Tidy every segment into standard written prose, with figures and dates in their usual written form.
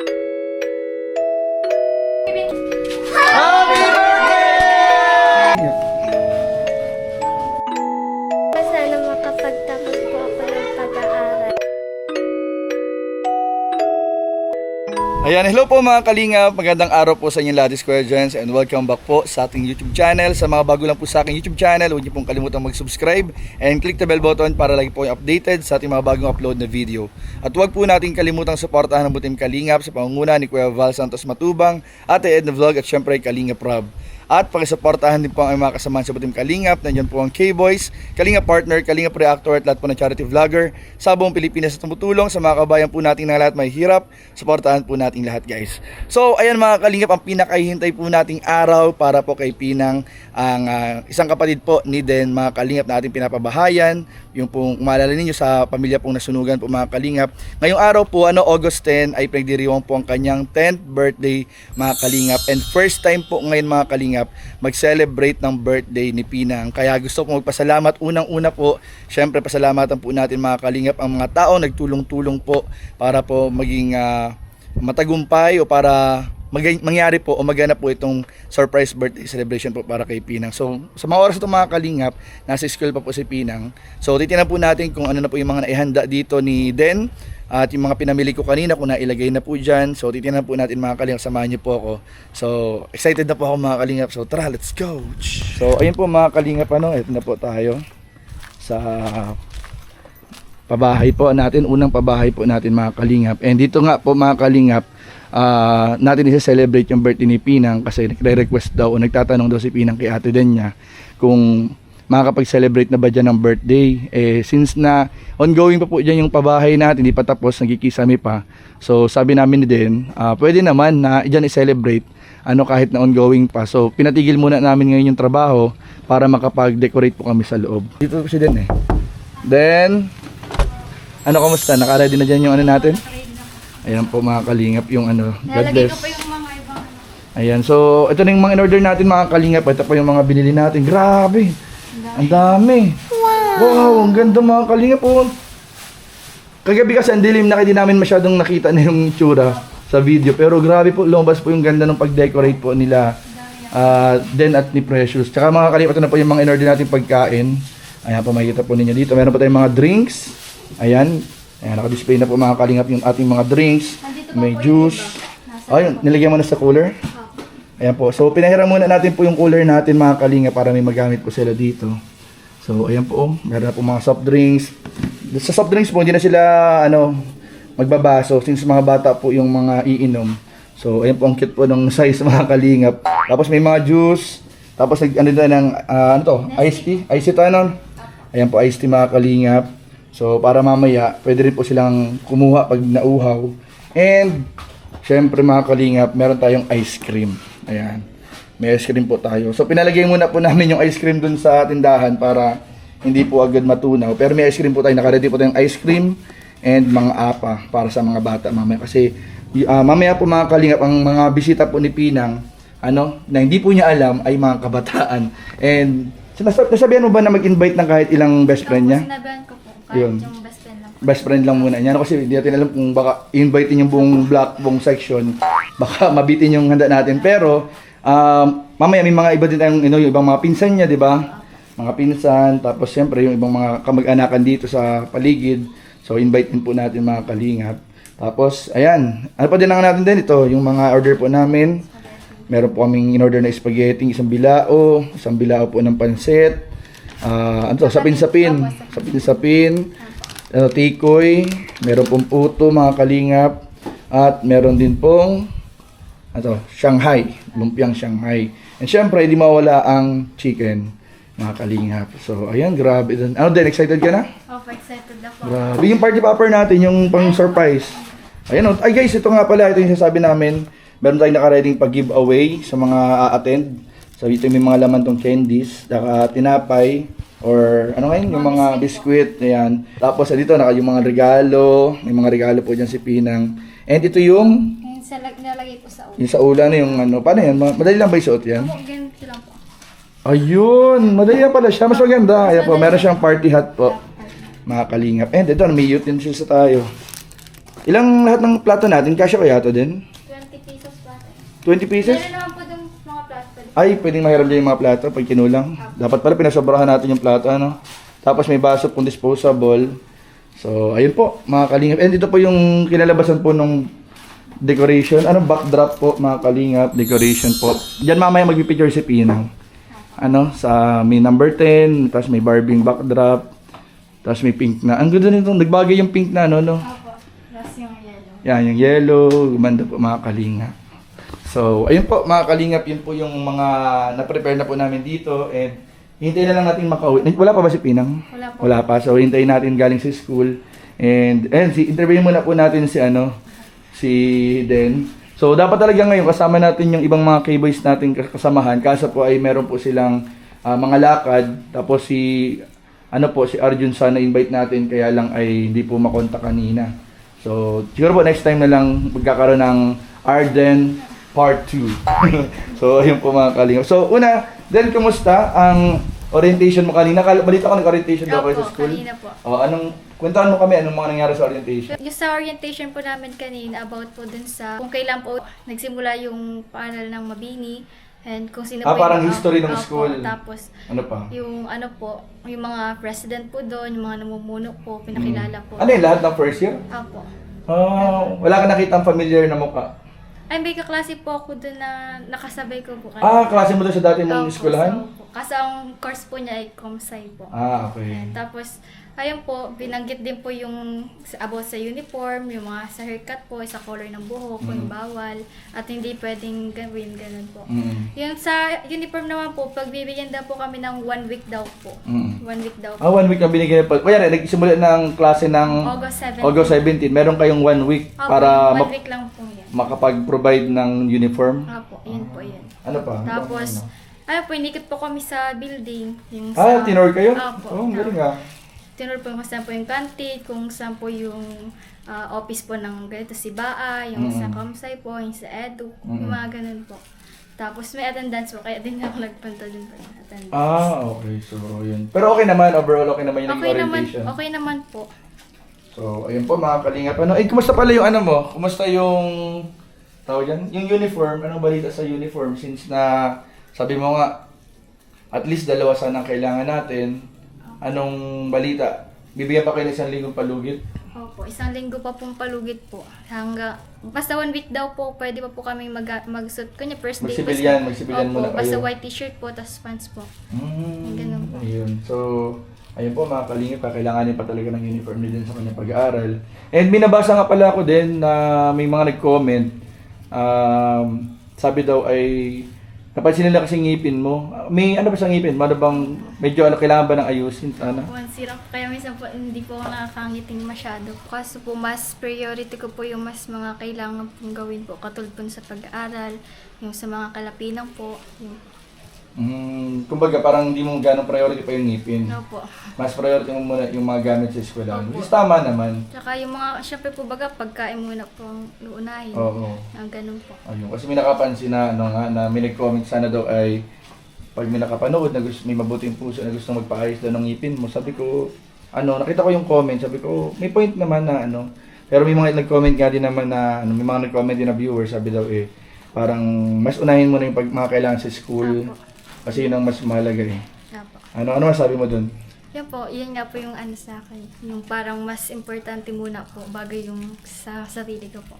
Sana makapagtapos po ako ng pag-aaral. Ayan, hello po mga kalingap, magandang araw po sa inyong lahat, Square Gens, and welcome back po sa ating YouTube channel. Sa mga bago lang po sa aking YouTube channel, huwag niyo pong kalimutan mag-subscribe and click the bell button para lagi po updated sa ating mga bagong upload na video. At huwag po natin kalimutang suportahan ang Butim Kalingap sa pangunguna ni Kuya Val Santos Matubang, Ate Edna Vlog at syempre Kalingap Rob. At pakisuportahan din po ang mga kasamahan sa Butim Kalingap. Nandiyan po ang K-Boys, Kalingap Partner, Kalingap Reactor at lahat po ng charity vlogger sa buong Pilipinas na tumutulong sa mga kabayan po natin na lahat may hirap. Suportahan po natin lahat, guys. So ayan mga Kalingap, ang pinakahihintay po nating araw para po kay Pinang, ang isang kapatid po ni Den, mga Kalingap na ating pinapabahayan. Yung pong maalala ninyo sa pamilya pong nasunugan po mga Kalingap. Ngayong araw po, August 10 ay pinagdiriwang po ang kanyang 10th birthday mga Kalingap. And first time po ngayon mga Kalingap mag-celebrate ng birthday ni Pinang. Kaya gusto ko magpasalamat unang-una po. Syempre pasalamatan po natin mga Kalingap ang mga tao nagtulong-tulong po para po maging matagumpay o para mangyari po o maganap po itong surprise birthday celebration po para kay Pinang. So sa mga oras ito mga Kalingap, nasa school pa po si Pinang. So titingnan po natin kung ano na po yung mga naihanda dito ni Den at yung mga pinamili ko kanina kung nailagay na po dyan. So titingnan po natin mga Kalingap, samahan niyo po ako. So excited na po ako mga Kalingap. So tara, let's go! So ayun po mga Kalingap, ito na po tayo sa pabahay po natin, unang pabahay po natin mga Kalingap. And dito nga po mga Kalingap, natin i-celebrate yung birthday ni Pinang kasi nagre-request daw o nagtatanong daw si Pinang kay Ate Den niya kung makakapag-celebrate na ba dyan ng birthday. Since na ongoing pa po dyan yung pabahay natin, hindi pa tapos, nagkikisami pa. So sabi namin ni Den, pwede naman na dyan i-celebrate kahit na ongoing pa. So pinatigil muna namin ngayon yung trabaho para makapag-decorate po kami sa loob. Dito po si Den Then, kamusta? Naka-ready na dyan yung natin? Ayan po mga Kalingap yung God bless. ko pa yung mga ibang Ayan, so ito na yung mga in-order natin mga Kalingap. Ito pa yung mga binili natin. Grabe! Ang dami! Wow! Ang ganda mga Kalingap po. Kagabi kasi ang dilim na hindi namin masyadong nakita na yung tsura sa video. Pero grabe po, lumabas po yung ganda ng pag-decorate po nila Den at ni Precious. Tsaka mga Kalingap, ito na po yung mga in-order natin pagkain. Ayan po, makikita po ninyo dito. Meron pa tayong mga drinks. Ayan, naka-display na po mga Kalingap yung ating mga drinks. May juice. Ayun, nilagyan mo na sa cooler. Ayan po. So pinahiram muna natin po yung cooler natin mga Kalingap para may magamit po sila dito. So ayan po, meron na po mga soft drinks. Sa soft drinks po hindi na sila magbabaso since mga bata po yung mga iinom. So ayan po, ang cute po ng size mga Kalingap. Tapos may mga juice. Tapos ng iced tea. Iced tea tayo. Ayan po, iced tea mga Kalingap. So para mamaya pwede rin po silang kumuha pag nauhaw. And syempre mga Kalingap, meron tayong ice cream. Ayan, may ice cream po tayo. So pinalagay muna po namin yung ice cream dun sa tindahan para hindi po agad matunaw. Pero may ice cream po tayo, naka-ready po tayong ice cream and mga apa para sa mga bata mamaya. Kasi mamaya po mga Kalingap, ang mga bisita po ni Pinang na hindi po niya alam ay mga kabataan. And nasabihan mo ba na mag-invite ng kahit ilang best friend niya? sinabihan ko po, kahit Yun. yung best friend lang. Best friend lang muna niya. Kasi hindi natin alam kung baka invitein yung buong block, buong section. Baka mabitin yung handa natin. Pero, mamaya may mga iba din tayong, yung ibang mga pinsan niya, di ba? Mga pinsan. Tapos, siyempre, yung ibang mga kamag-anakan dito sa paligid. So, invite din po natin mga Kalingap. Tapos, ayan. Ano pa din natin din ito? Yung mga order po namin. Meron po kaming in-order na spaghetti, isang bilao po ng pansit. Sapin-sapin. Tikoy, meron pong puto mga Kalingap, at meron din pong Shanghai, lumpiang Shanghai. And syempre, hindi mawala ang chicken mga Kalingap. So ayan, grabe din. Excited ka na? Excited na po. Grabe, yung party popper natin, yung pang surprise. Ayan, ay guys, ito nga pala, ito yung sasabi namin. Meron tayong naka-ready pag-giveaway sa mga a-attend. So ito may mga laman tong candies, tinapay, or yung mga biscuit, ayan. Tapos dito yung mga regalo, may mga regalo po dyan si Pinang. And ito yung Nalagay po sa ulo. yung sa ula na yung paano yan? Madali lang ba isuot yan? Ganito lang po. Ayun, madali lang pala siya, mas maganda. Ayan po, meron siyang party hat po, mga Kalingap. And ito, may utensils tayo. Ilang lahat ng plato natin? Kasya kaya to din? 20 pesos pa. 20 pieces? Meron naman po yung mga plastic. Ay, pwedeng mahiram din yung mga plato pag kinulang. Dapat pala pinasobrahan natin yung plato, ano? Tapos may baso pong disposable. So, ayun po, mga kalingap. And ito po yung kinalabasan po nung decoration. Ano, backdrop po, mga kalingap. Decoration po. Diyan mamaya magpipicture si Pinang. Ano, sa may number 10, tapos may barbing backdrop. Tapos may pink na. Ang ganda nito, nagbagay yung pink na, ano, no? Opo. Tapos yung yellow. Yan, yung yellow. Gumanda po, mga kalingap. So, ayun po, mga kalingap, yun po yung mga na-prepare na po namin dito. And, hintayin na lang natin makauwi. Wala pa ba si Pinang? Wala po. Wala pa. So, hintayin natin galing sa school. And interviewin muna po natin si Den. So, dapat talaga ngayon kasama natin yung ibang mga K-boys natin kasamahan. Kaso po ay meron po silang mga lakad. Tapos si Arjun sana invite natin. Kaya lang ay hindi po makontak kanina. So, siguro po next time na lang magkakaroon ng Arden Part 2. So, ayun po mga kalingap. So, una, Den, kumusta ang orientation mo kanina? Balita ko nag-orientation daw kayo sa Opo, school. kanina po. Kwentahan mo kami, anong mga nangyari sa orientation? Yung sa orientation po namin kanina about po dun sa kung kailan po nagsimula yung paaral ng Mabini and kung sino po Parang yung history ng opo, school. Tapos Ano pa? yung yung mga president po doon, yung mga namumuno po, pinakilala po. Ano yun, lahat ng first year? Opo. Wala ka nakitang familiar na mukha? Ay, may kaklase po ako doon na nakasabay ko po. Klase mo doon sa dati mong Opo, eskwelahan? Kasi ang course po niya ay Comsci po. Okay. Ayan, tapos, ayun po, binanggit din po yung about sa uniform, yung mga sa haircut po, sa color ng buhok, kung bawal, at hindi pwedeng gawin, ganun po. Yung sa uniform naman po, pagbibigyan daw po kami ng 1 week daw po. 1 week daw po. 1 week na binigyan pa. Kaya nagsimula ng klase ng August 17. August 17. Meron kayong 1 week Opo, para 1 week lang po yan. makapag-provide ng uniform. Opo, yun po yun. Ano pa? Tapos, ayun po, inikot po kami sa building. Yung tinor kayo? Opo. Ang galing ah. Tinur po kung saan po yung canteen, kung saan po yung office po ng ganito si Baa, yung sa Comsci po, yung sa Edu, yung mga ganun po. Tapos may attendance po, kaya din ako nagpunta din po ng attendance. Okay. So, yun. Pero okay naman, overall okay naman yung naging orientation. Okay naman po. So, ayun po mga kalingap. Kumusta pala yung mo? Kumusta yung tawag yan? Yung uniform, anong balita sa uniform? Since na, sabi mo nga, at least 2 sana ang kailangan natin. Anong balita? Bibigyan pa kayo ng 1 linggong palugit? Opo, 1 linggo pa pong palugit po. Basta 1 week daw po, pwede pa po kami mag-suit. Kanya first day. Magsibilyan Opo, muna kayo. basta white t-shirt po, tapos pants po. Ganun po. Ayun. So, ayun po mga kalingap, kailanganin pa talaga ng uniform din sa kanyang pag-aaral. And binabasa nga pala ako din na may mga nag-comment. Sabi daw ay napansin nila kasi ngipin mo. May ano ba sa ngipin? Ano bang medyo kailangan ba ng ayusin? Sana? Sirap. Kaya minsan po hindi po ako nakakangiting masyado. Kaso po mas priority ko po yung mas mga kailangan pong gawin po. Katulad po sa pag-aaral, yung sa mga kalapinang po. Kumbaga parang hindi mo ganong priority pa yung ngipin. Opo. Mas priority mo muna yung mga gamit sa eskwela. Opo. Which is tama naman. Tsaka yung mga, syempre po baga, pagkain muna po ang uunahin. Oo. Ang ganun po. Ayun. Kasi may nakapansin na, na may nag-comment sana daw ay pag may nakapanood na gusto, may mabuting puso na gusto magpaayos daw ng ngipin mo. Sabi ko, nakita ko yung comment. Sabi ko, may point naman na Pero may mga nag-comment nga din naman na, may mga nag-comment din na viewers. Sabi daw parang mas unahin mo na yung mga kailangan sa school. Opo. Kasi yun ang mas mahalaga Opo. Ano masabi mo dun? Yan po, yun nga po yung sa akin. Yung parang mas importante muna po bago yung sa sarili ko po.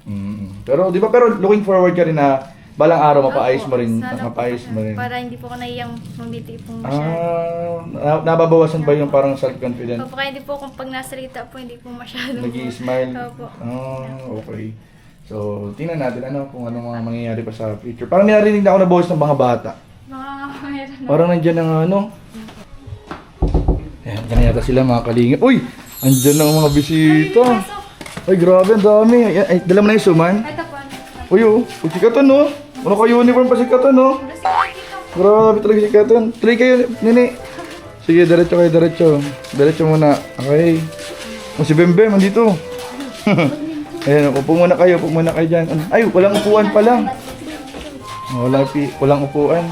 Pero di ba looking forward ka rin na balang araw mapaayos Opo, mo rin, sana po mapaayos mo rin. Para hindi po ako naiyang mamiti pong masyado. Nababawasan ba yung parang self-confidence? Opo, kaya hindi po kung pag nasalita po, hindi po masyado. Nag-i-smile? Opo. Okay. So, tingnan natin kung anong mga mangyayari pa sa future. Parang narinig na ako na boses ng mga bata. Meron na. Parang nandyan ang Ayan, dyan yata sila mga kalingap. Uy! Andyan ang mga bisita. Ay, grabe, ang dami. Ay, dala mo na yung suman? Ito po. Uy, si Katon, no? Ano ka uniform pa si Katon, no? Grabe talaga si Katon. Tuloy kayo, nini. Sige, diretso kayo, diretso. Diretso muna. Okay. Si Bembem, andito. Ayan, upo muna kayo dyan. Ay, walang upuan pala. Walang upuan.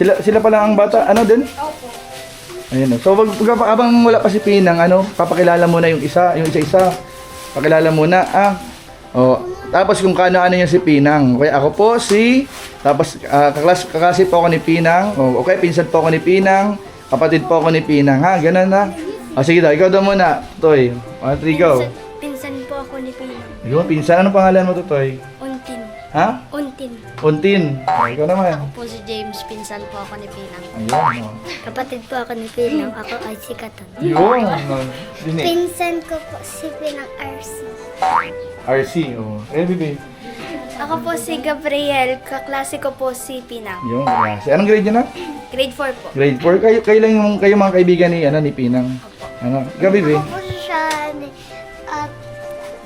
Sila pala ang bata. Ano din? Opo. Ayan. So, habang wala pa si Pinang, papakilala muna yung isa-isa. Pakilala muna. Oh, tapos kung kano-ano niya si Pinang. Okay, ako po si tapos kaklase po ako ni Pinang. Oh, okay, pinsan po ako ni Pinang. Kapatid po ako ni Pinang. Ha, ganun na. Ah, sige daw, ikaw daw muna. Toy. 1, 3, go. Pinsan po ako ni Pinang. Ayun, pinsan. Anong pangalan mo to, Toy? Untin. Ha? Untin. Untin. Oh, ikaw naman. Po si James, pinsan po ako ni Pinang. Ayun. Oh. Kapatid po ako ni Pinang, ako ay si Katan. Yun. Dinig. Pinsan ko po si Pinang RC. RC. Oh. Eh, bibi. Ako po si Gabriel, kaklase ko po si Pinang. Yun. Klase. Anong grade niya na? Grade 4 po. Grade 4. Kayo lang yung kayo mga kaibigan ni Pinang. Ano? Ikaw, bibi. Ako po siya ni,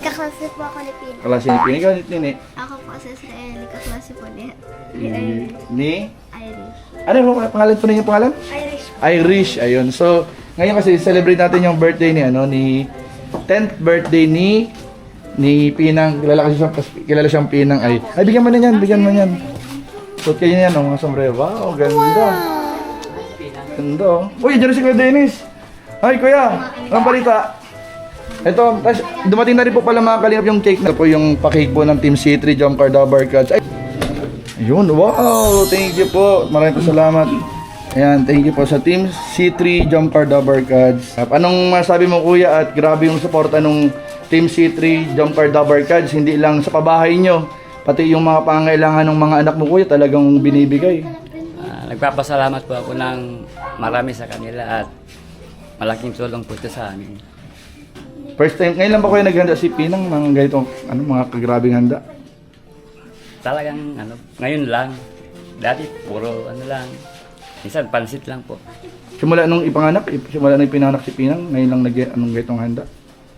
kaklase po ako ni Pinang. Klase ni Pinang. Ikaw, Nini. Ako po si Israel, kaklase po ni Ni? Irish. Ano yung pangalan po ninyo pangalan? Irish. Irish, ayun. So, ngayon kasi celebrate natin yung birthday ni 10th birthday ni Pinang. Kilala siyang Pinang ay bigyan mo na yan, bigyan mo yan. Suot kayo niyan, mga sombrero. Wow, ganda. Ganda. Oh. Uy, dyan na si Kuya Dennis. Ay, Kuya, ang balita. Ito, dumating na rin po pala mga kalingap yung cake na. Ito po yung pa-cake po ng Team C3 Jump Car Double Cards. Ay, ayun, wow, thank you po. Maraming po salamat. Ayan, thank you po sa Team C3 Jump Car Double Cards. Anong masabi mo, Kuya, at grabe yung suporta nung Team C3 Jump Car Double Cards, hindi lang sa pabahay nyo, pati yung mga pangailangan ng mga anak mo, Kuya, talagang binibigay. Nagpapasalamat po ako ng marami sa kanila at malaking tulong po ito sa amin. First time, ngayon lang ba Kuya naghanda si Pinang ng ganitong mga kagrabing handa? Talagang ngayon lang. Dati puro lang. Minsan pansit lang po. Simula nung nung ipinanak si Pinang, ngayon lang ganitong handa.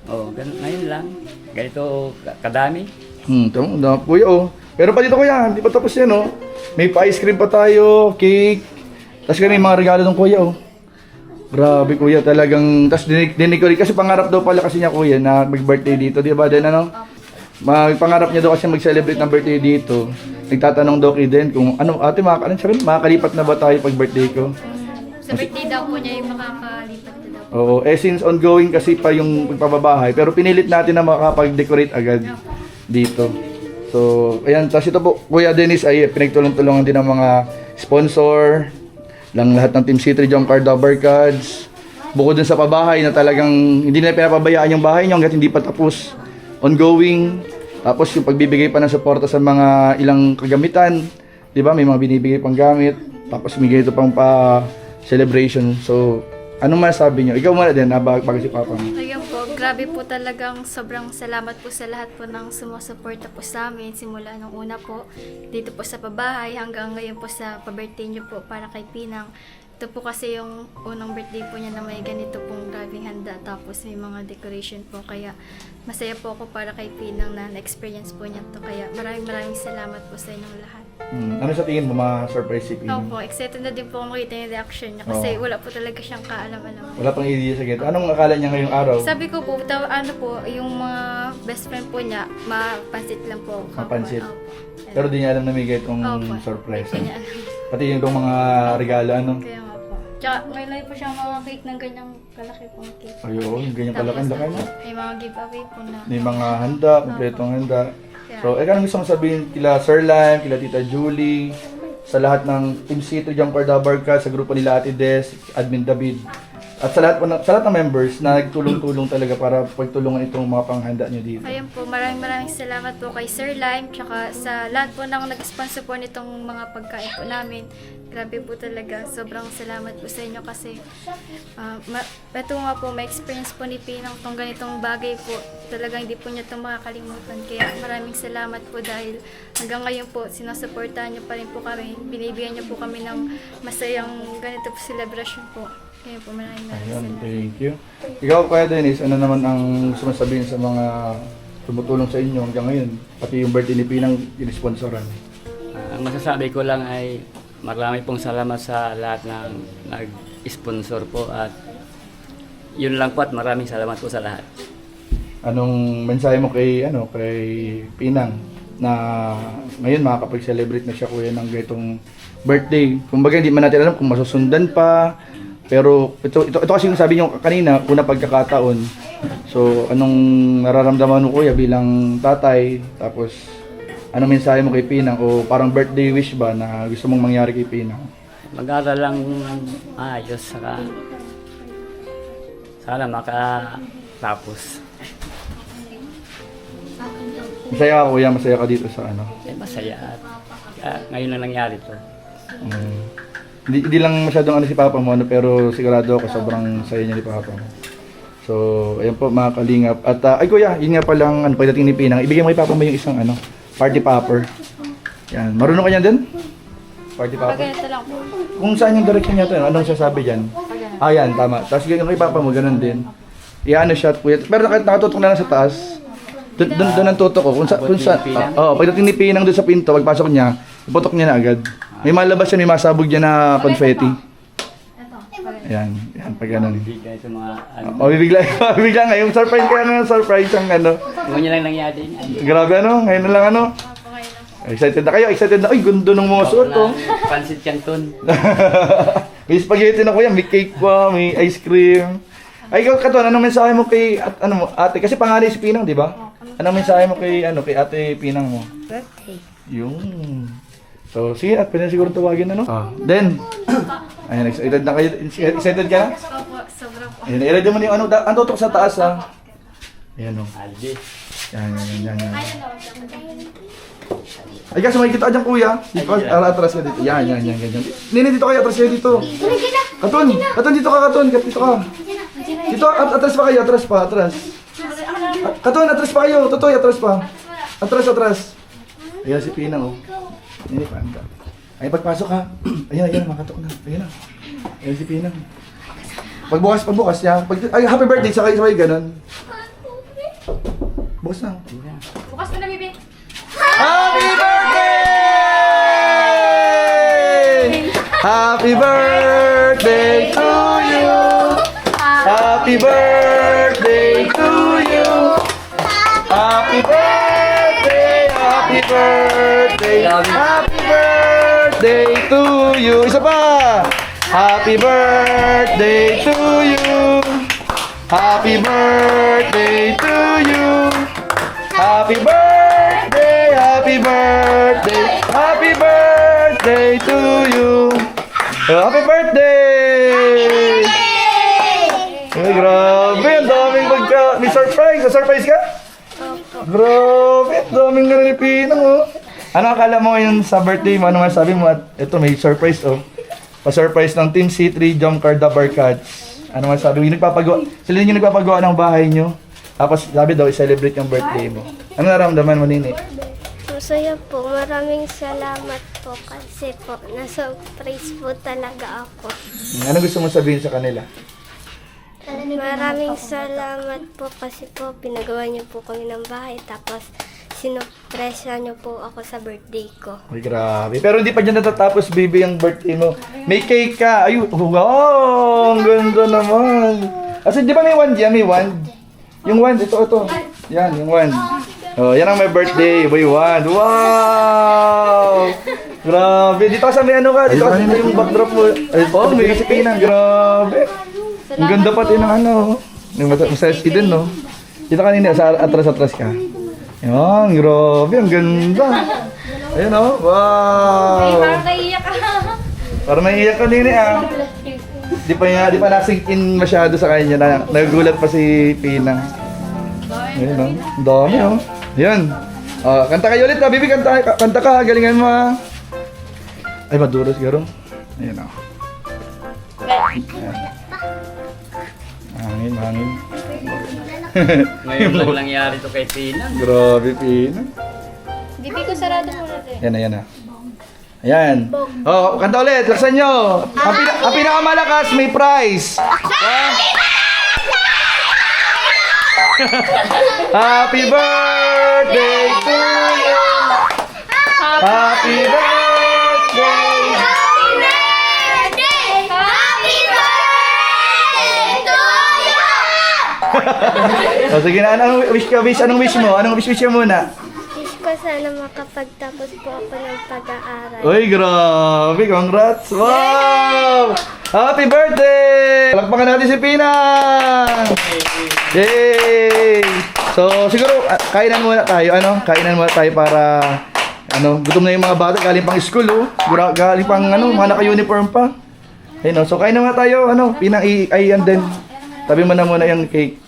Oo, ngayon lang. Ganito kadami. Tama, Kuya, oh. Pero pa dito, Kuya, hindi pa tapos yan, oh. May pa-ice cream pa tayo, cake. Tapos may mga regalo ng Kuya, oh. Grabe, Kuya, talagang... Tapos dinig ko rin, kasi pangarap daw pala kasi niya, Kuya, na mag-birthday dito, di ba? Then pangarap niya daw kasi mag-celebrate ng birthday dito. Nagtatanong daw kay Den kung, ate, makakalipat na ba tayo pag birthday ko? Sa birthday daw po niya yung makakalipat na daw. Oo, since ongoing kasi pa yung pagpapabahay, pero pinilit natin na makakapag-decorate agad dito. So, ayan, tapos ito po, Kuya Dennis ay pinagtulong-tulungan din ng mga sponsor, lang lahat ng Team C3 Jump Car Double Cards. Bukod dun sa pabahay na talagang hindi nila pinapabayaan yung bahay nyo hanggat hindi pa tapos. Ongoing. Tapos yung pagbibigay pa ng suporta sa mga ilang kagamitan. Di ba? May mga binibigay pang gamit. Tapos bigay ito pang pa-celebration. So, anong masasabi nyo? Ikaw muna din, bago si Papa. Ayun po, grabe po talagang sobrang salamat po sa lahat po ng sumusuporta po sa amin simula nung una po dito po sa pabahay hanggang ngayon po sa pa-birthday niyo po para kay Pinang. Ito po kasi yung unang birthday po niya na may ganito pong grabing handa tapos may mga decoration po kaya masaya po ako para kay Pinang na na-experience po niya to kaya maraming salamat po sa inyong lahat. Ano sa tingin mo ma-surprise si Pinang? Opo, excited na din po ako makita yung reaction niya kasi wala po talaga siyang kaalam-alam. Wala pang idea sa ganito. Anong akala niya ngayong araw? Sabi ko po, yung mga best friend po niya, mapansit lang po. Mapansit. Opo. Pero di niya alam na may ganitong Opo. surprise. Hindi niya alam. Pati yung mga regalo, Kaya nga po. Tsaka ngayon lang po siya mga cake ng ganyang kalaki pong cake. Ayun, ganyan pala Tapos, laki na. may mga giveaway po na. May mga handa, kompletong handa. Yeah. So, anong gusto mong sabihin kila Sir Lime, kila Tita Julie, sa lahat ng Team C3 Jump Car Double Cards, sa grupo nila Ate Des, Admin David, at sa lahat ng members na nagtulong-tulong talaga para pagtulungan itong mga panghanda nyo dito. Ayun po, maraming salamat po kay Sir Lime, tsaka sa lahat po ng nag-sponsor po nitong mga pagkain po namin. Grabe po talaga, sobrang salamat po sa inyo kasi ito nga po, may experience po ni Pinang tong ganitong bagay po. Talagang hindi po niya ito makakalimutan. Kaya maraming salamat po dahil hanggang ngayon po, sinusuportahan niyo pa rin po kami. Binibigyan niyo po kami ng masayang ganito po celebration po. Kaya po maraming Ayun, salamat. thank you. Ikaw, Kuya Dennis, ano naman ang gusto mong sabihin sa mga tumutulong sa inyo hanggang ngayon? Pati yung birthday ni Pinang, inisponsoran. Ang masasabi ko lang ay marami pong salamat sa lahat ng nag-sponsor po at yun lang po at maraming salamat po sa lahat. Anong mensahe mo kay Pinang na ngayon makakapag-celebrate na siya, Kuya, ng ganitong birthday? Kumbaga hindi man natin alam kung masusundan pa, pero ito kasi yung sabi niyo kanina, una pagkakataon. So, anong nararamdaman mo kuya bilang tatay? Tapos, anong mensahe mo kay Pinang? O parang birthday wish ba na gusto mong mangyari kay Pinang? Mag-aral lang ayos, saka sana makatapos. Masaya ka kuya, masaya ka dito sa ano? Masaya at ngayon na nangyari to. Hindi lang masyadong ano si Papa mo, ano, pero sigurado ako sobrang saya niya ni Papa mo. So, ayan po mga kalingap. At ay kuya, yun nga palang ano, pagdating ni Pinang, ibigay mo kay Papa mo yung isang ano, party popper. Yan, marunong ka niyan din? Party popper? Pag ito lang po. Kung saan yung direction niya to, anong sasabi dyan? Ah, yan, tama. Tapos yung kay Papa mo, ganun din. Iano siya at kuya. Pero nakatutok na lang sa taas. Doon ang tutok ko. Kung sa, pagdating ni Pinang doon sa pinto, pagpasok niya, iputok niya na agad. May malabas siya, may masabog niya na confetti. Ayan, yan, pag ganun. Bigay sa mga ano. Mabibigla nga. Yung surprise kaya nga, surprise ang ano. Kung yun lang nangyari. Grabe ano, ngayon na lang ano. Excited na kayo, excited na. Ay, gundo ng mga suot oh. Pansit Canton. May spaghetti na kuya, may cake pa, may ice cream. Ay, ikaw Katon, anong mensahe mo kay ano mo, ate? Kasi pangalan si Pinang, di ba? Anong mensahe mo kay kay ate Pinang mo? Birthday. Yung. So, sige, at pwede siguro tawagin ano. Then, ayan, excited na kayo. Excited ka na? Opo, sobra po. Ayan, i-ready mo na yung ano, ang tutok sa taas ha. Ayan o. Aldi. Yan. Ay, kasi makikita ka dyan kuya. Dito ka, atras ka dito. Yan, ganyan. Nini, dito kayo, atras kayo dito. Katon, dito ka, Katon, dito ka. Dito, atras pa kayo, atras. Katon, atras pa kayo, Totoy, atras pa. Atras. Ayan si Pinang, oh. Nini, panda. Ay, pagpasok ha. Ayan, makatok na. Ayan na. Ayan si Pinang. Pagbukas niya. Ay, happy birthday, sakay, ganun. Bukas na. Bukas na bibi. Happy birthday! Happy birthday to you! Happy birthday to you! Happy birthday! Happy birthday! Happy birthday to you! Isa pa! Happy birthday to you! Happy birthday to you! Happy birthday! Happy birthday! Happy birthday to you! Happy birthday! Ay, grabe! Ang daming may surprise! Surprise ka? Grabe! Ang daming gano'n ni Pinang, oh! Ano akala mo ngayon sa birthday mo? Ano masabi mo? At ito, may surprise, oh. Pa-surprise ng Team C3 Jump Car The Barkads. Ano masabi mo? Sila yung nagpapagawa ng bahay nyo. Tapos sabi daw, i-celebrate yung birthday mo. Ano naramdaman mo, Nini? Masaya po. Maraming salamat po kasi po na-surprise po talaga ako. Ano gusto mo sabihin sa kanila? Maraming salamat po kasi po pinagawa niyo po kami ng bahay tapos sinurpresa niyo po ako sa birthday ko. Ay, grabe. Pero hindi pa dyan natatapos, baby, yung birthday mo. May cake ka. Ay, wow! Ang ganda naman. Kasi di ba may wand yan? May wand. Yung wand, ito. Yan, yung wand. Oh, yan ang may birthday. May wand. Wow! Grabe. Dito ka sa may ano ka. Dito ka sa may yung backdrop mo. Ay, oh, may si Pinang. Grabe. Ang ganda pati ng ano. Masaya din, no? Dito ka nini, sa atras ka. Yan, grabe. Ang ganda. Ayun, oh. Wow! Parang naiiyak ka. Parang naiiyak ka nini, ah. Di pa na-sink in masyado sa kanya na nagugulat pa si Pinang. Ayun, no? Ang dami, oh. Yan. Kanta kayo ulit, ha? Bibi, kanta ka. Galingan mo, ha? Ay, maduros, garo. Ayun, oh. Ayan. Hangin. Ngayon lang nangyari to kay Pinang. Grabe, Pinang. Bibi ko sarado muna din. Yan na. Ayan. Oh, kanta ulit. Laksan nyo. Ang pinakamalakas may prize. Happy birthday to you. Happy birthday. Oh, sige na. Anong wish mo? Anong wish mo muna? Wish ko sana makapagtapos po ako ng pag-aaral. Uy, grabe. Congrats. Wow! Happy birthday! Palakpakan natin si Pinang! Yay! So, siguro, kainan muna tayo, ano? Kainan muna tayo para, ano, gutom na yung mga bata, galing pang school, oh. Galing pang, ano, mga naka-uniform pa. Ayun, oh. So, kainan muna tayo, ano, and then, tabi mo na muna yung cake.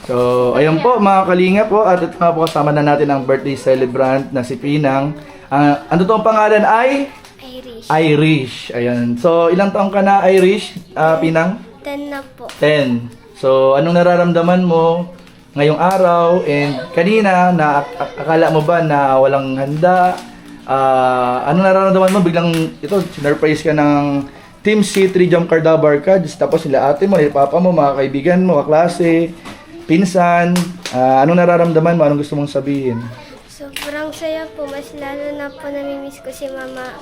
So, ayun po, mga kalinga po, at ito nga po, kasama na natin ang birthday celebrant na si Pinang. Ang totoong pangalan ay? Irish. Irish. Ayan. So, ilang taong ka na, Irish, Pinang? 10 na po. 10. So, anong nararamdaman mo ngayong araw? And kanina, akala mo ba na walang handa? Anong nararamdaman mo? Biglang, ito, sinurprise ka ng Team C3 Jump Cardabar Cards. Tapos sila ate mo, nila papa mo, mga kaibigan mo, kaklase, pinsan. Anong nararamdaman mo? Anong gusto mong sabihin? Sobrang saya po. Mas lalo na po namimiss ko si mama.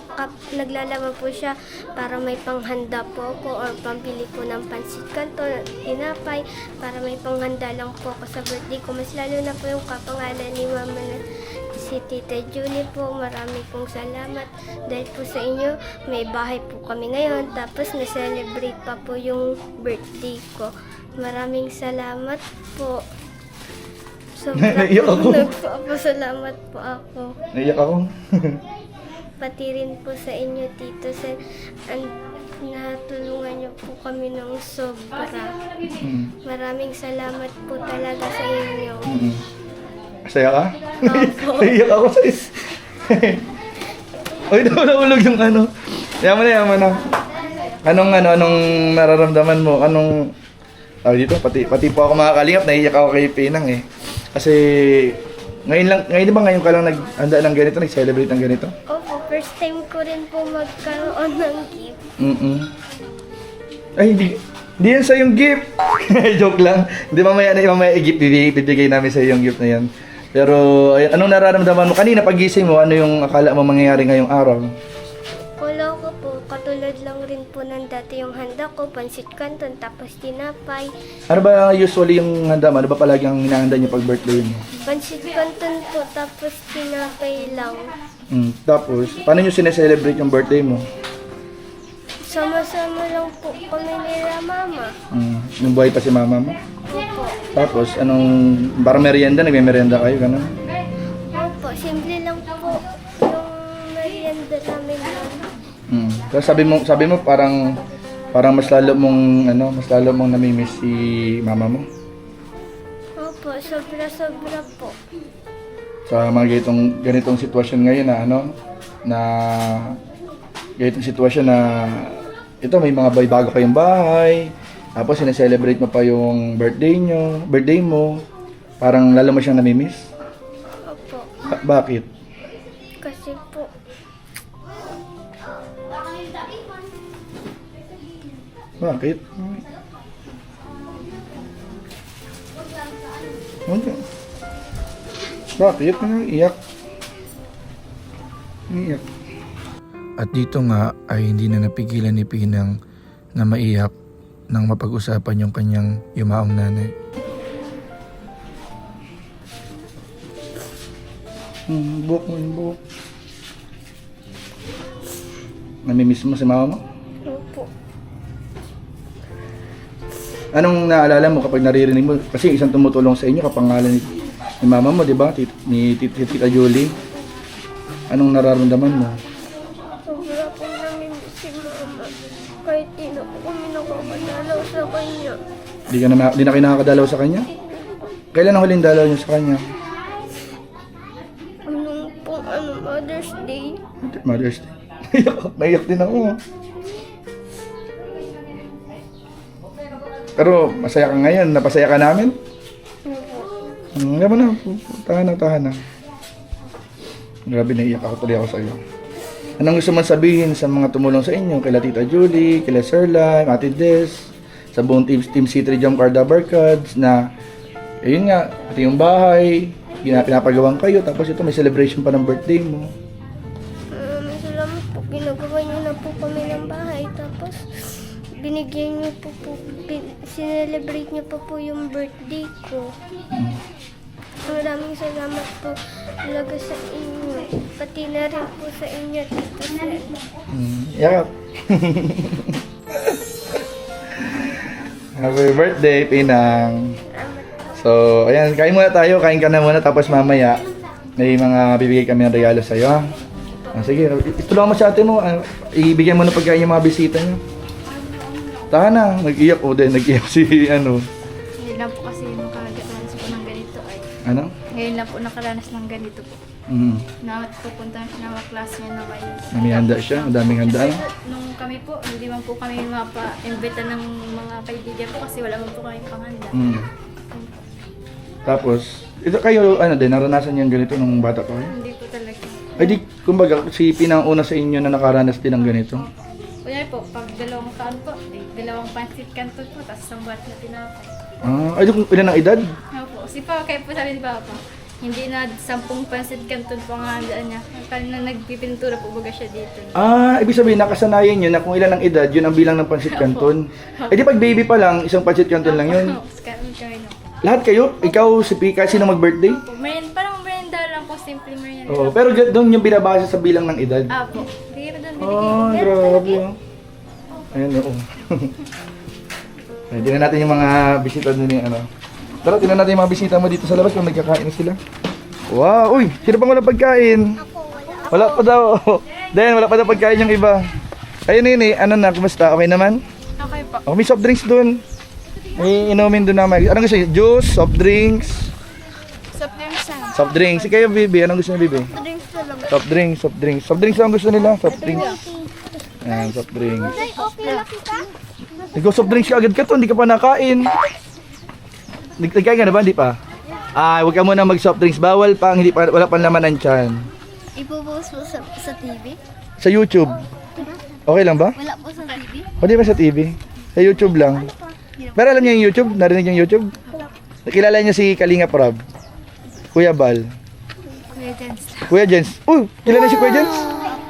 Naglalaban po siya para may panghanda po ako or pambili po ng pansit canton, tinapay, para may panghanda lang po ako sa birthday ko. Mas lalo na po yung kapangalan ni mama na si Tita Julie po. Marami pong salamat. Dahil po sa inyo, may bahay po kami ngayon. Tapos na-celebrate pa po yung birthday ko. Maraming salamat po. Sobrang Naiyak ako. nagpapasalamat po ako. Naiyak ako. Pati rin po sa inyo, Tito Sen. Natulungan niyo po kami ng sobra. Maraming salamat po talaga sa inyo. Masaya ka? Opo. Naiyak ako sa Uy, nahulog yung ano. Yaman na. Anong nararamdaman mo? Dito, pati po ako makakalingap, naiyak ako kay Pinang eh. Kasi, ngayon di ba ngayon ka lang naghanda ng ganito, nag-celebrate ng ganito? Opo, first time ko rin po magkaroon ng gift. Ay, hindi yan sa yung gift. Joke lang. Hindi mamaya i-gift, bibigay namin sa yung gift na yan. Pero, anong nararamdaman mo? Kanina pagising mo, ano yung akala mo mangyayari ngayong araw? Wala ko po, katulad lang rin po ng dati yung handa ko, pansit canton, tapos tinapay. Ano ba usually yung handa mo? Ano ba palagi ang hinahanda niyo pag birthday mo? Pansit canton po, tapos tinapay lang. Tapos, paano nyo sineselebrate yung birthday mo? Sama-sama lang po kami nila mama. Nung buhay pa si mama mo? Opo. Tapos, parang merienda, nagme-merienda kayo, gano'n? Opo, simple lang po yung merienda namin lang. Tapos sabi mo parang mas lalo mong namimiss si mama mo. Opo, sobra-sobra po. Sa mga ganitong sitwasyon ngayon na ganitong sitwasyon na ito may mga bago kayong bahay, tapos sineselebrate mo pa yung birthday mo, parang lalo mo siyang namimiss. Opo, Bakit? kasi po, Bakit? Bakit? Iyak. Iyak. At dito nga ay hindi na napigilan ni Pinang na maiyak nang mapag-usapan yung kanyang yumaong nanay. Buhok. Namimiss mo si mama mo? opo. Anong naalala mo kapag naririnig mo? Kasi isang tumutulong sa inyo kapangalan ni mama mo, di ba? Ni Tita Julie. Anong nararamdaman mo? Sobra po namin si mama. Kahit di na po kami nakakadalaw sa kanya. Di na kayo nakakadalaw sa kanya? Kailan ang huling dalaw niyo sa kanya? Mother's Day. Mother's Day. Naiyak din ako. Pero masaya ka ngayon, napasaya ka namin? Yaman na, tahan na. Grabe, naiyak ako tuloy ako sa iyo. Anong gusto mong sabihin sa mga tumulong sa inyo? Kila Tita Julie, kila Sir Lime, Ate Des, sa buong Team C3 Jump Cardabar Cards na, ayun nga, pati yung bahay, pinapagawan kayo, tapos ito may celebration pa ng birthday mo. Maraming salamat po. Ginagawa niyo na po kami ng bahay. Tapos, binigyan niyo po, sinelebrate niyo pa po yung birthday ko. Maraming salamat po talaga sa inyo. Pati na rin po sa inyo, Tito Sen. Yakap. Happy birthday, Pinang. Salamat So, ayan, kain muna tayo. Kain ka na muna. Tapos mamaya, may mga bibigay kami ng regalo sa'yo. Ha? Sige, itulungan mo sa ate mo. Ibigyan mo na pagkain yung mga bisita niyo. Tahan na. Nag-iyak o din. Nag-iyak si ano. Ngayon lang po kasi nakaranas po ng ganito ay. Ano? Ngayon lang po nakaranas ng ganito po. Na pupunta siya ng mga klase niya na may. May handa siya. Madaming handa. Ano? Nung kami po, hindi man po kami mapa-imbita ng mga kaibigan po kasi wala man po kami panghanda. Tapos, ito kayo, ano din, naranasan yung ganito nung bata pa kayo? Hindi po talaga. Ay di, kumbaga, si pinanguna sa inyo na nakaranas din ng ganito. Kuya po, pag dalawang taon po, dalawang pansit kanto po, tapos isang bat na tinapay. Ay di, kung ilan ang edad? Opo, si Papa, kaya po sabi ni Papa, hindi na 10 pansit kanto po ang handaan niya. Kanina nagpipintura po baga siya dito. Ibig sabihin, nakasanayan nyo na kung ilan ang edad, yun ang bilang ng pansit canton. Di pag baby pa lang, isang pansit canton lang yun. Kami na. Lahat kayo? Ikaw, si Pika, sino mag-birthday? Parang merienda lang po, simple merienda. Oo, pero doon yung binabasa sa bilang ng edad. Apo, bigyan doon, binigay. Grabe. Ayan, oo. Ay, tingnan natin yung mga bisita doon ni ano. Tara, tingnan natin yung mga bisita mo dito sa labas kung nagkakain sila. Wow, uy, sino pang wala pagkain? Wala pa daw. Then, wala pa daw pagkain yung iba. Ayun yun ano na, kumusta? Okay naman? Okay po. Oh, may soft drinks doon. May inumin doon naman. Anong gusto niyo? Juice, soft drinks? Soft drinks lang. Soft drinks. Si kayo, Bibi. Anong gusto niyo, Bibi? Drinks na lang. Soft drinks, soft drinks. Soft drinks lang gusto nila. Soft drinks. Ayan, soft drinks. Okay na kita? Ikaw soft drinks ka agad ka to, hindi ka pa nakain. Nagkain ka na ba? Hindi pa? Huwag ka muna mag soft drinks. Bawal pa, hindi pa, wala pa laman ng tiyan. Ipopost mo sa TV? Sa YouTube. Okay lang ba? Wala po sa TV? O di ba sa TV? Sa YouTube lang. Pero alam niyo yung YouTube? Narinig niyo yung YouTube? Nakilala niyo si Kalinga Prab? Kuya Bal? Kuya Jens. Kuya Jens? Kilala niyo si Kuya Jens?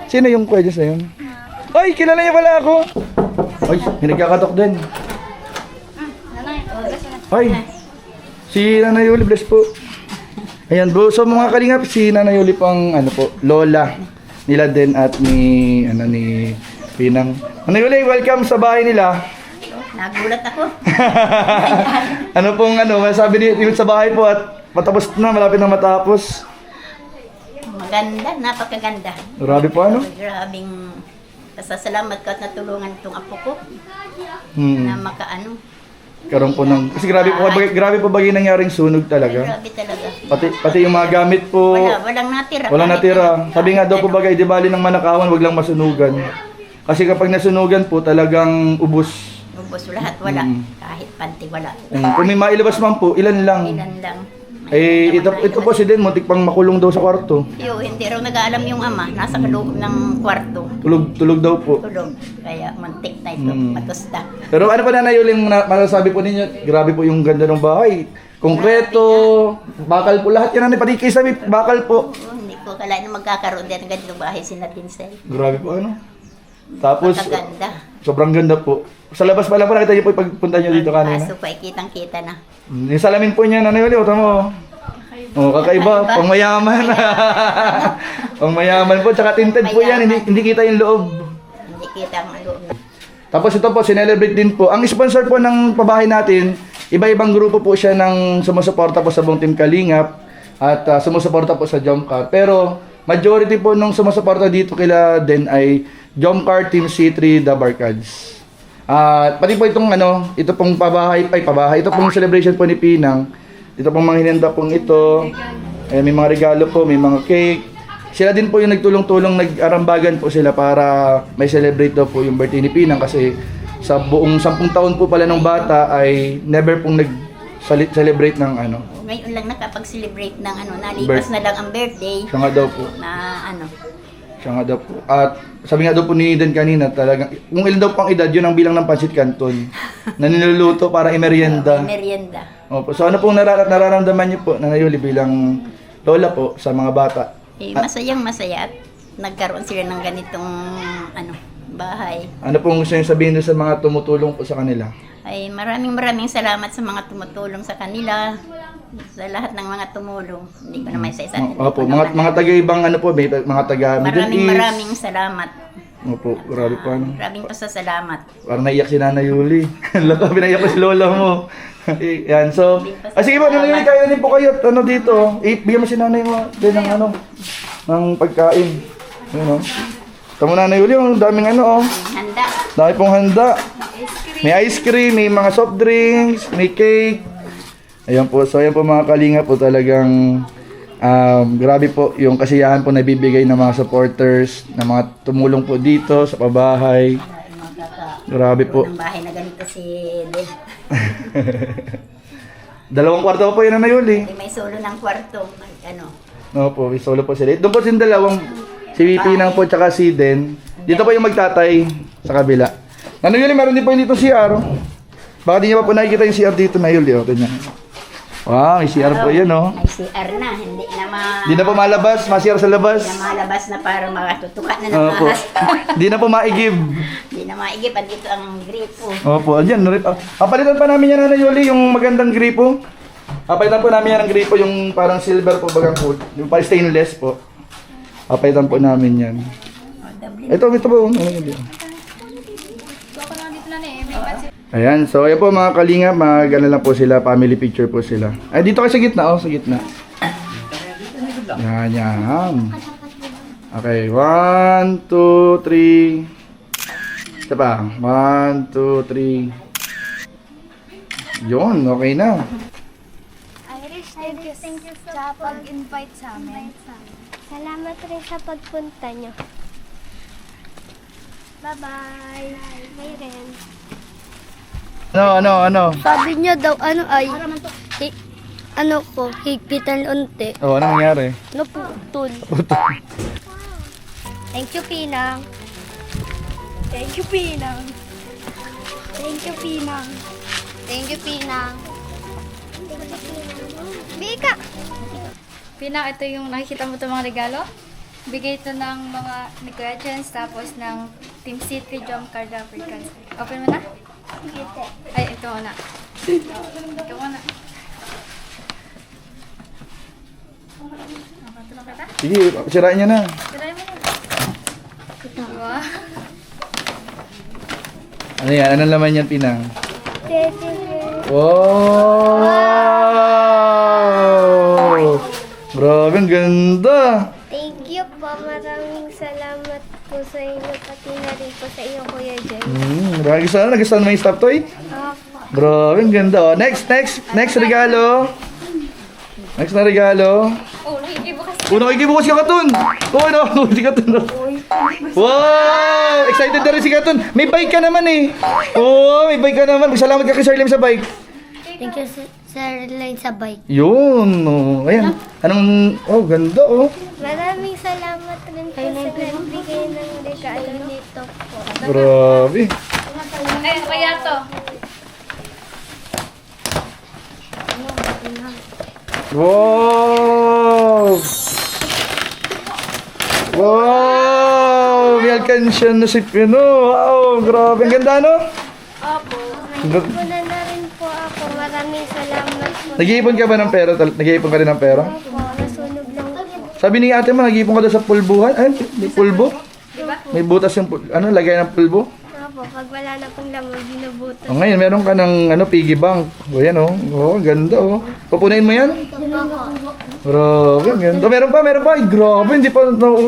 Sino yung Kuya Jens na yun? Ay, kilala niya pala ako! Ay, may nagkakatok din. Ay, si Nanay Yuli, bless po. Ayan bro, so mga kalingap, si Nanay Yuli pang ano po, lola nila din at ni Pinang. Nanay Yuli, welcome sa bahay nila. Nagulat ako. Ano pong masabi niyo sa bahay po at matapos na, malapit na matapos. Maganda, napakaganda. Grabe po Grabing pasasalamat ko at natulungan itong apo ko na makaano. Karoon po ng, kasi grabe po bagay nangyaring sunog talaga. Grabe talaga. Pati yung mga gamit po. Walang natira. Walang natira. Sabi nga daw po bagay, di bali ng manakawan, wag lang masunugan. Kasi kapag nasunugan po, talagang ubos. Ubos lahat, wala. Kahit panty, wala. Kung may mailabas man po, ilan lang. Ilan lang. Ito po si Den, muntik pang makulong daw sa kwarto. Hindi raw nag-aalam yung ama. Nasa loob ng kwarto. Tulog daw po. Tulog. Kaya muntik na ito. Matusta. Pero ano pa nanayuling masasabi po ninyo, grabe po yung ganda ng bahay. Konkreto, bakal po lahat yan. Pati kayo sabi, bakal po. Hindi ko kalain na magkakaroon din ng ganitong bahay si Pincel. Grabe po Tapos, Maganda. sobrang ganda po. Sa labas pa lang po nakita niyo po yung pagpunta niyo dito kanina. Kaso pa kitang-kita na. Yung salamin po niya, nanay ulit, mo. Kakaiba, pang mayaman. Pang mayaman po, tsaka tinted po yan, hindi kita yung loob. Hindi kita ang loob na. Tapos ito po, sinelebrate din po. Ang sponsor po ng pabahay natin, iba-ibang grupo po siya ng sumusuporta po sa buong Team Kalingap at sumusuporta po sa Jomcar. Pero majority po nung sumusuporta dito kila Den ay Jomcar Team C3 The Barkads. Pati po itong ito pong pabahay, ito pong celebration po ni Pinang. Ito pong mga hinanda pong ito. May mga regalo po, may mga cake. Sila din po yung nagtulong-tulong, nag-arambagan po sila para may celebrate daw po yung birthday ni Pinang kasi sa buong 10 taon po pala ng bata ay never pong nag-celebrate ng Ngayon lang nakapag-celebrate ng nalipas na lang ang birthday Siya nga daw po. na Siya nga daw po. At sabi nga daw po ni Eden kanina, talagang kung ilan daw pang edad, yun ang bilang ng pansit canton na niluluto para imerienda. merienda. Opo. So ano pong nararamdaman niyo po, Nanay Yuli, bilang lola po sa mga bata? Masayang masaya at nagkaroon sila ng ganitong bahay. Ano pong gusto niyo sabihin doon sa mga tumutulong po sa kanila? Ay maraming salamat sa mga tumutulong sa kanila. Sa lahat ng mga tumulong. Hindi ko naman sa isa. Opo, mga taga-ibang may mga taga Middle East. Maraming salamat. Opo, grabe po Maraming pasasalamat. Parang naiyak si Nanay Yuli. Laka, pinaiyak ko si lola mo. Yan, so... sige po, nangyayari kaya din po kayo. Ano dito? Bigyan mo si nanay mo din ng ano, ng pagkain. Yun, oh. Tama nanay Uli, ang daming ano, oh. Handa. Dami pong handa. May ice cream, may mga soft drinks, may cake. Ayan po, so ayan po mga kalinga po talagang grabe po yung kasiyahan po na bibigay ng mga supporters, ng mga tumulong po dito sa pabahay. Grabe po. Ng bahay na ganito si Del. 2 kwarto po yun na Yuli. May solo ng kwarto. Ano? No po, may solo po sila. Doon po yung dalawang, si Pinang po tsaka si Den. Dito po yung magtatay sa kabila. Ano Yuli, meron din po yung dito CR. Baka di niya pa po nakikita yung CR dito na Yuli. O, tingnan. Wow, may CR po yan, oh. May CR na. Di na po malabas, ma-CR sa labas. Hindi na malabas na para makatutuka na ng Opo. ahas. Di na po maigib. Hindi na maigip. Andito ang gripo. Opo, andyan. Papalitan pa namin yan, Nanay Yuli, yung magandang gripo. Papalitan po namin yan ng gripo, yung parang silver po, bagang po. Yung parang stainless po. Papalitan po namin yan. Ito po. Ano yun? So ako lang dito na eh. May pansit. Ayan, so ayan po mga kalinga, ano lang po sila, family picture po sila. Ay, dito kayo sa gitna, oh, sa gitna. Yan. Okay, 1, 2, 3. Isa pa, 1, 2, 3. Yun, okay na. Irish, thank you sa pag-invite sa amin. Salamat rin sa pagpunta nyo. Bye-bye. Bye rin. Ano? Sabi niya daw, higpitan unti. Oh, ano nangyari? Naputol. Thank you, Pinang. Thank you, Pinang. Thank you, Pinang. Thank you, Pinang. Bika! Pinang, ito yung nakikita mo itong mga regalo. Bigay ito ng mga ni Kuya Jens, tapos ng Team City Jump Card Africans. Open mo na? Ay, ito muna. Ito muna. Tulong kita? Sige, sirain niya na. Tirayin mo na. Wow. Ano yan? Anong laman yan, Pinang? Teddy bear. Wow! Grabe, ang ganda! Thank you po. Maraming salamat po sa inyo. Pati na rin po sa iyo, Kuya Jen. Nagustuhan mo yung stop toy? Opo. Grabe, ang ganda. Oh. Next regalo. Next na regalo. Oh, nakikibukas. Nakikibukas si Katun. Si Katun. Wow! Excited na rin si Katun. May bike ka naman eh. May bike ka naman. Salamat ka kay Sir Lim sa bike. Thank you, Sir Line, sa bike. Yun. Ayan. Ganda oh. Maraming salamat rin po sa nagbigay ng regalo nito po. Grabe. Ay, kaya to. Wow! Wow! May alkansya na si Pino. Wow, grabe. Ang ganda, no? Opo. Nagpunan na rin po ako. Maraming salamat po. Nag-iipon ka ba ng pera? Nag-iipon ka rin ng pera? Opo, nasunog lang po. Sabi ni ate mo, nag-iipon ka daw sa pulbuhan. Ay, may pulbo? May butas yung, lagay ng pulbo? Opo, pag wala na pong laman, binubuto. Ngayon, meron ka ng piggy bank. O yan, ganda, Pupunayin mo yan? Grabe, ang ganda. Meron pa. Ay, grabe, hindi pa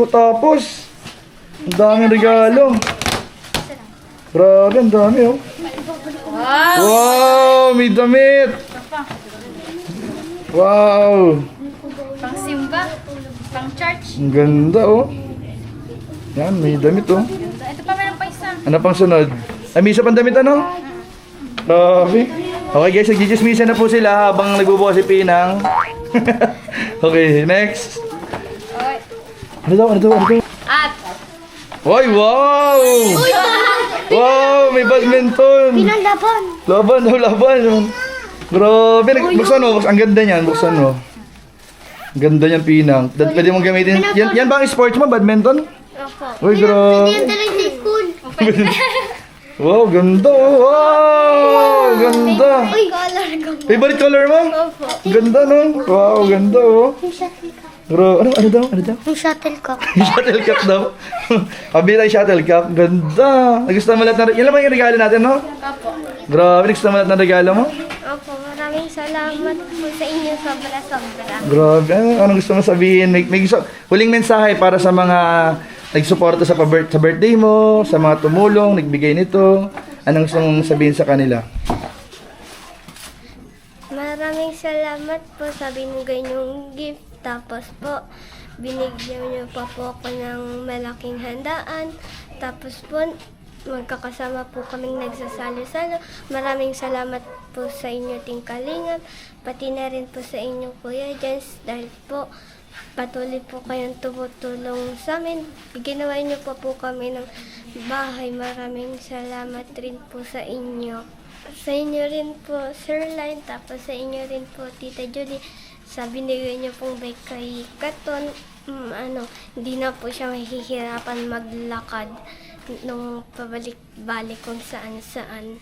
tapos. Ang daming regalo. Grabe, ang dami, Wow, may damit. Wow. Pang simba. Pang church. Ang ganda, Yan, may damit, Ito pa, meron pa isa. Ano pang sunod? Ay, may isa pang damit, ano? Grabe. Okay guys, nagjijismisa na po sila habang nagbubukas si Pinang. Okay, next. Okay. Ano daw? At, Oy, wow! Wow, may badminton. Pinalaban! Laban. Grabe, buksan mo. Ang ganda niyan, buksan mo. Ang ganda niyan, Pinang. Pwede mong gamitin. Yan ba ang sports mo, badminton? Opo. Uy, grabe. Yan talaga sa school. Wow, ganda. Wow, ganda. Uy, color ko. Favorite color mo? Opo. Ganda, no? Wow, ganda, Yung shuttlecock. Ano daw? Yung shuttlecock. Yung shuttlecock daw. Kabila yung shuttlecock. Ganda. Nagustuhan mo lahat ng... Yan lang ba yung regalo natin, no? Opo. Grabe, nagustuhan mo lahat ng regalo mo? Opo, Maraming salamat po sa inyo, sobra-sobra. Grabe, anong gusto mo sabihin? May gusto, huling mensahe para sa mga nagsuporta sa birthday mo, sa mga tumulong, nagbigay nito. Anong gusto mong sabihin sa kanila? Maraming salamat po sa binigay niyong gift. Tapos po, binigyan niyo pa po ako ng malaking handaan. Tapos po, magkakasama po kaming nagsasalo-salo. Maraming salamat po sa inyo, Ting Kalingap. Pati na rin po sa inyo, Kuya Jens. Dahil po, patuloy po kayong tumutulong sa amin. Ginawa niyo pa po kami ng bahay. Maraming salamat rin po sa inyo. Sa inyo rin po, Sir Line. Tapos sa inyo rin po, Tita Julie. Sa binigay niyo pong bike kay Katon, hindi na po siya mahihirapan maglakad nung pabalik-balik kung saan-saan.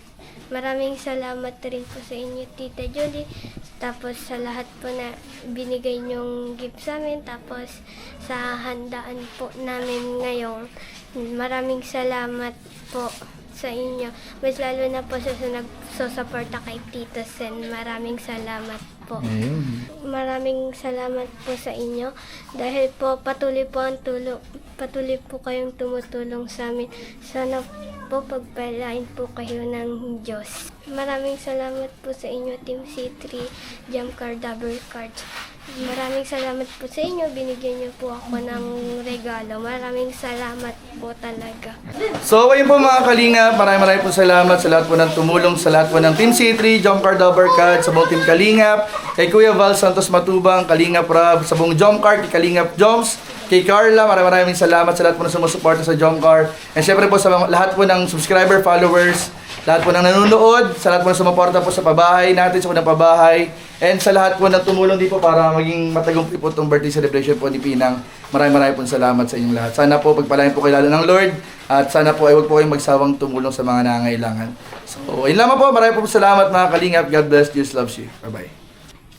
Maraming salamat rin po sa inyo, Tita Julie. Tapos sa lahat po na binigay niyong gift sa amin. Tapos sa handaan po namin ngayon. Maraming salamat po sa inyo. Mas lalo na po sa nagsusuporta kay Tito Sen. Maraming salamat po. Maraming salamat po sa inyo dahil po patuloy po kayong tumutulong sa amin. Sana po pagpalain po kayo ng Diyos. Maraming salamat po sa inyo, Team C3, Jump Car, Double Cards. Maraming salamat po sa inyo. Binigyan niyo po ako ng regalo. Maraming salamat po talaga. So, ayun po mga Kalingap, maraming po salamat sa lahat po ng tumulong, sa lahat po ng Team C3, Jump Car Double Card, sa buong Team Kalingap, kay Kuya Val Santos Matubang, Kalingap Rab, sa buong Jump Car, kay Kalingap Joms, kay Carla, maraming salamat sa lahat po ng sumusuporta sa Jump Car. And syempre po sa lahat po ng subscriber, followers, lahat po ng nanonood, sa lahat po ng sumuporta po sa pabahay natin, sa unang pabahay, and sa lahat po ng tumulong din po para maging matagumpay po itong birthday celebration po ni Pinang. Maraming po salamat sa inyong lahat. Sana po pagpalain po kayo lalo ng Lord, at sana po ay huwag po kayong magsawang tumulong sa mga nangangailangan. So, ayun lamang po. Maraming po salamat mga Kalingap. God bless. Jesus loves you. Bye-bye.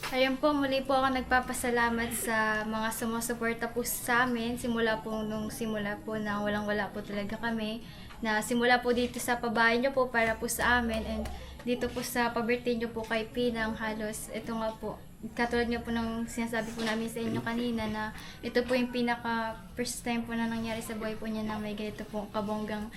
Ayun po, muli po ako nagpapasalamat sa mga sumusuporta po sa amin. Simula po nung simula po na walang-wala po talaga kami. Na simula po dito sa pabahay niyo po para po sa amin. And dito po sa pa-birthday niyo po kay Pinang halos. Ito nga po, katulad niyo po ng sinasabi po namin sa inyo kanina na ito po yung pinaka first time po na nangyari sa buhay po niya na may ganito po kabonggang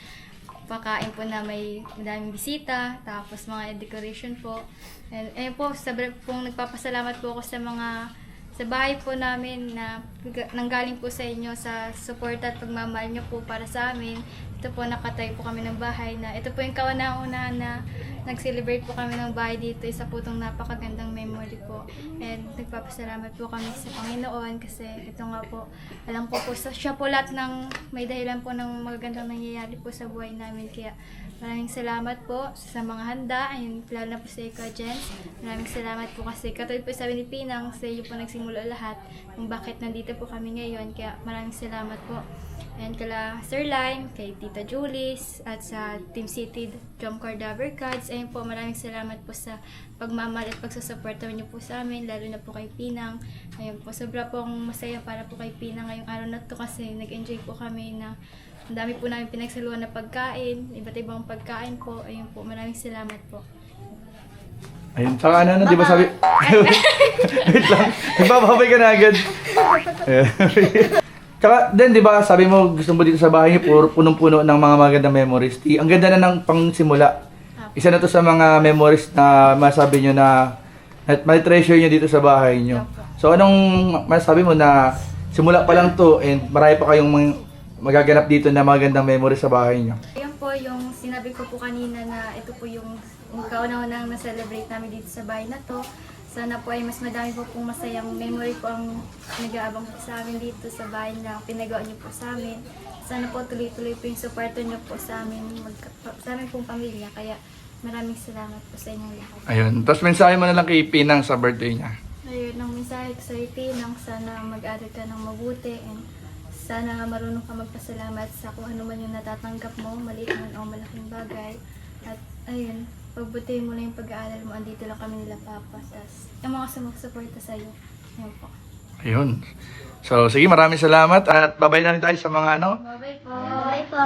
pakain po na may madaming bisita, tapos mga decoration po. And ayun po, sabi pong nagpapasalamat po ako sa mga sa bahay po namin na nanggaling po sa inyo sa support at pagmamahal niyo po para sa amin. Ito po, nakatayo po kami ng bahay na ito po yung kauna-una na nag-celebrate po kami ng bahay dito. Isa po itong napakagandang memory po. And nagpapasalamat po kami sa Panginoon kasi ito nga po, alam ko po siya po lahat ng may dahilan po ng magagandang nangyayari po sa buhay namin. Kaya maraming salamat po sa mga handa, ayun, lalo na po sa Ika Jens. Maraming salamat po kasi katulad po sabi ni Pinang, sa iyo po nagsimula lahat kung bakit nandito po kami ngayon. Kaya maraming salamat po. And kala Sir Lime, kay Tita Julis, at sa Team City, Jump Car Dabber Cards. Ayun po, maraming salamat po sa pagmamahal at pagsusuporta niyo po sa amin, lalo na po kay Pinang. Ayun po, sobra pong masaya para po kay Pinang ngayong araw na to kasi nag-enjoy po kami na ang dami po namin pinagsaluhan na pagkain, iba't ibang pagkain po. Ayun po, maraming salamat po. Ayun, saka ano, di ba sabi... Wait lang, nagbababay ka na agad. Tsaka din, di ba, sabi mo gusto mo dito sa bahay niyo, punong-puno ng mga magandang memories. Ang ganda na ng pangsimula. Isa na to sa mga memories na masabi nyo na may treasure nyo dito sa bahay nyo. So anong masabi mo na simula pa lang to and marami pa kayong magaganap dito na magandang memories sa bahay nyo? Ayun po, yung sinabi ko po kanina na ito po yung kauna-unang na-celebrate namin dito sa bahay na to. Sana po ay mas madami po pong masayang memory po ang nag-aabang po sa amin dito sa bahay na pinagawa niyo po sa amin. Sana po tuloy-tuloy po yung supporto niyo po sa amin, sa amin pong pamilya. Kaya maraming salamat po sa inyong lahat. Ayun, tapos mensahe mo na lang kay Pinang sa birthday niya. Ayun, ang mensahe ko sa Pinang, sana mag-aral ka ng mabuti and sana marunong ka magpasalamat sa kung ano man yung natatanggap mo, maliit man o malaking bagay. At ayun, pagbutihin mo lang yung pag-aaral mo, andito lang kami nila Papa. Tas yung mga sumusuporta sa'yo. Ayun po. Ayun. So, sige, maraming salamat at babay na rin tayo sa mga ano. Bye-bye po. Bye po!